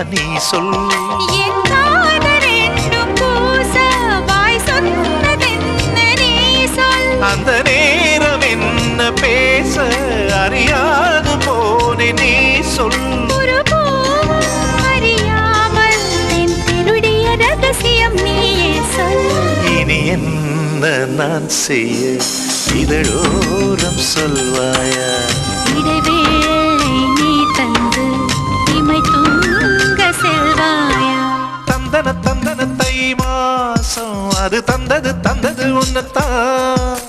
நீ சொல். என் காதல் என்னும் பூச வாய் சொன்னதென்ன நீ சொல். அந்த நேரம் என்ன பேச அறியாது போனே நீ சொல். ஒரு பூவும் அறியாமல் என் திருடிய ரகசியம் நீயே சொல். இனி என்ன நான் செய்ய இதழோரம் சொல்வாயா? இடைவேளை நீ தந்து இமை தூங்க செல்வாயா? தந்தன தந்தன தை மாசம் அது தந்தது உன்னத்தான்.